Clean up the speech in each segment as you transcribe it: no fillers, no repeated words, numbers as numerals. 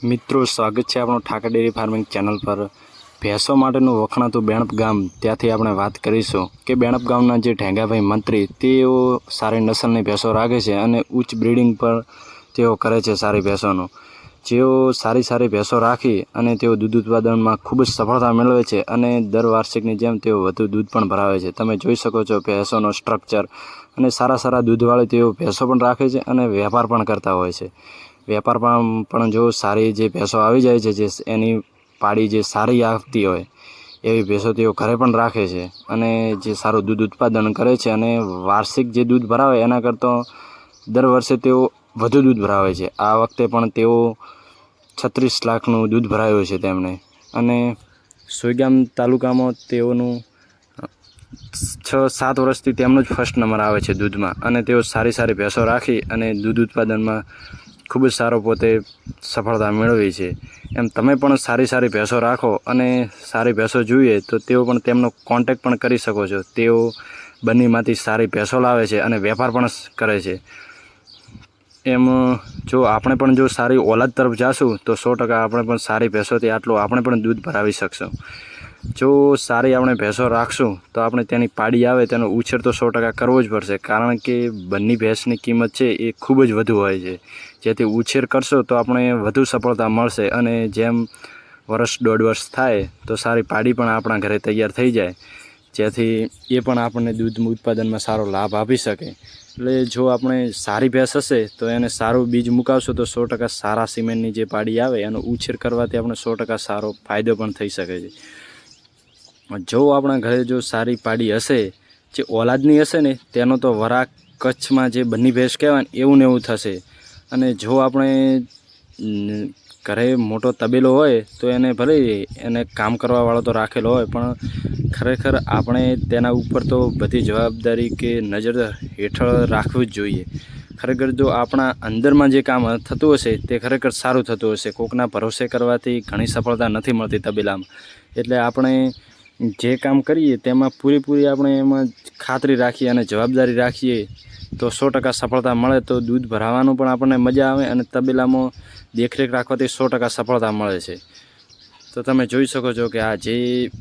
મિત્રો સ્વાગત છે આપણો ઠાકર ડેરી ફાર્મિંગ ચેનલ પર। ભેંસો માટેનું વખણાતું બેણપ ગામ ત્યાંથી આપણે વાત કરીશું કે બેણપ ગામના જે ઢેંગાભાઈ મંત્રી તેઓ સારી નસલની ભેંસો રાખે છે અને ઉચ્ચ બ્રીડિંગ પર તેઓ કરે છે સારી ભેંસોનું। જેઓ સારી ભેંસો રાખી અને તેઓ દૂધ ઉત્પાદનમાં ખૂબ જ સફળતા મેળવે છે અને દર વાર્ષિકની જેમ તેઓ વધુ દૂધ પણ ભરાવે છે। તમે જોઈ શકો છો ભેંસોનો સ્ટ્રક્ચર અને સારા દૂધવાળી તેઓ ભેંસો પણ રાખે છે અને વેપાર પણ કરતા હોય છે। વેપારમાં પણ જો સારી જે ભેંસો આવી જાય છે જે એની પાડી જે સારી આવતી હોય એવી ભેંસો તેઓ ઘરે પણ રાખે છે અને જે સારું દૂધ ઉત્પાદન કરે છે અને વાર્ષિક જે દૂધ ભરાવે એના કરતાં દર વર્ષે તેઓ વધુ દૂધ ભરાવે છે। આ વખતે પણ તેઓ 36 લાખનું દૂધ ભરાયું છે તેમણે અને સોયગામ તાલુકામાં તેઓનું 6-7 વર્ષથી તેમનો જ ફર્સ્ટ નંબર આવે છે દૂધમાં અને તેઓ સારી ભેંસો રાખી અને દૂધ ઉત્પાદનમાં ખૂબ જ સારો પોતે સફળતા મેળવી છે। એમ તમે પણ સારી ભેંસો રાખો અને સારી ભેંસો જોઈએ તો તેઓ પણ તેમનો કોન્ટેક્ટ પણ કરી શકો છો। તેઓ બંનેમાંથી સારી ભેંસો લાવે છે અને વેપાર પણ કરે છે। એમ જો આપણે પણ જો સારી ઓલાદ તરફ જાશું તો 100% આપણે પણ સારી ભેંસોથી આટલું આપણે પણ દૂધ ભરાવી શકશું। જો સારી આપણે ભેંસો રાખશું તો આપણે તેની પાડી આવે તેનો ઉછેર તો 100% કરવો જ પડશે, કારણ કે બંને ભેંસની કિંમત છે એ ખૂબ જ વધુ હોય છે। જેથી ઉછેર કરશો તો આપણે વધુ સફળતા મળશે અને જેમ વર્ષ 1.5 વર્ષ થાય તો સારી પાડી પણ આપણા ઘરે તૈયાર થઈ જાય, જેથી એ પણ આપણને દૂધ ઉત્પાદનમાં સારો લાભ આપી શકે। એટલે જો આપણે સારી ભેંસ હશે તો એને સારું બીજ મુકાવશો તો 100% સારા સિમેન્ટની જે પાડી આવે એનો ઉછેર કરવાથી આપણે 100% સારો ફાયદો પણ થઈ શકે છે। જો આપણા ઘરે જો સારી પાડી હશે જે ઓલાદની હશે ને તેનો તો વરાક કચ્છમાં જે બંને ભેંસ કહેવાય ને એવું ને એવું થશે। અને જો આપણે ઘરે મોટો તબેલો હોય તો એને ભલે એને કામ કરવાવાળો તો રાખેલો હોય પણ ખરેખર આપણે તેના ઉપર તો બધી જવાબદારી કે નજર હેઠળ રાખવું જ જોઈએ। ખરેખર જો આપણા અંદરમાં જે કામ થતું હશે તે ખરેખર સારું થતું હશે। કોકના ભરોસે કરવાથી ઘણી સફળતા નથી મળતી તબેલામાં, એટલે આપણે જે કામ કરીએ તેમાં પૂરેપૂરી આપણે એમાં ખાતરી રાખીએ અને જવાબદારી રાખીએ તો 100% સફળતા મળે। તો દૂધ ભરાવાનું પણ આપણને મજા આવે અને તબેલામાં દેખરેખ રાખવાથી 100% સફળતા મળે છે। તો તમે જોઈ શકો છો કે આ જે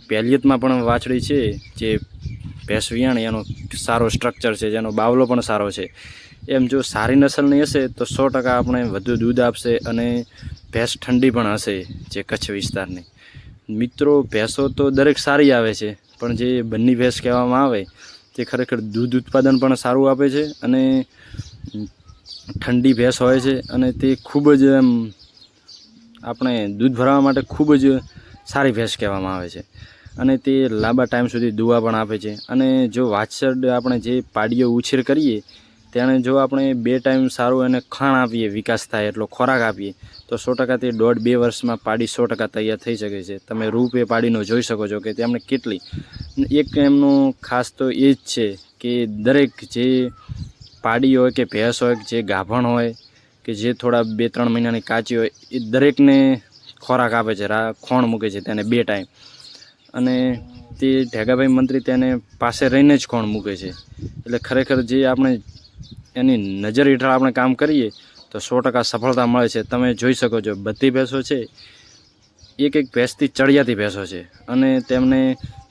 પહેલિયતમાં પણ વાછડી છે જે ભેંસ વિયાણી એનો સારો સ્ટ્રક્ચર છે, જેનો બાવલો પણ સારો છે। એમ જો સારી નસલની હશે તો 100% આપણે વધુ દૂધ આપશે અને ભેંસ ઠંડી પણ હશે જે કચ્છ વિસ્તારની। મિત્રો ભેંસો તો દરેક સારી આવે છે પણ જે બંને ભેંસ કહેવામાં આવે તે ખરેખર દૂધ ઉત્પાદન પણ સારું આપે છે અને ઠંડી ભેંસ હોય છે અને તે ખૂબ જ એમ આપણે દૂધ ભરાવા માટે ખૂબ જ સારી ભેંસ કહેવામાં આવે છે અને તે લાંબા ટાઈમ સુધી દુવા પણ આપે છે। અને જો વાછડ આપણે જે પાડીઓ ઉછેર કરીએ તેને જો આપણે 2 ટાઈમ સારું એને ખાણ આપીએ, વિકાસ થાય એટલો ખોરાક આપીએ તો 100% તે 1.5-2 વર્ષમાં પાડી 100% તૈયાર થઈ શકે છે। તમે રૂપ એ પાડીનો જોઈ શકો છો કે તેમને કેટલી એક એમનું ખાસ તો એ જ છે કે દરેક જે પાડી હોય કે ભેંસ હોય જે ગાભણ હોય કે જે થોડા 2-3 મહિનાની કાચી હોય એ દરેકને ખોરાક આપે છે, ખોણ મૂકે છે તેને 2 ટાઈમ અને તે ઢેગાભાઈ મંત્રી તેને પાસે રહીને જ ખોણ મૂકે છે। એટલે ખરેખર જે આપણે એની નજર હેઠળ આપણે કામ કરીએ તો 100% સફળતા મળે છે। તમે જોઈ શકો છો બધી ભેંસો છે એક ભેંસથી ચડિયાતી ભેંસો છે અને તેમને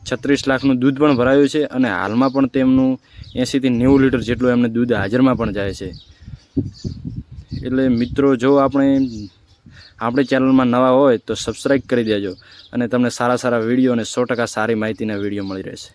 36 લાખનું દૂધ પણ ભરાયું છે અને હાલમાં પણ તેમનું 80 થી 90 લીટર જેટલું એમને દૂધ હાજરમાં પણ જાય છે। એટલે મિત્રો જો આપણી ચેનલમાં નવા હોય તો સબસ્ક્રાઈબ કરી દેજો અને તમને સારા વિડીયો અને 100% સારી માહિતીના વિડીયો મળી રહેશે।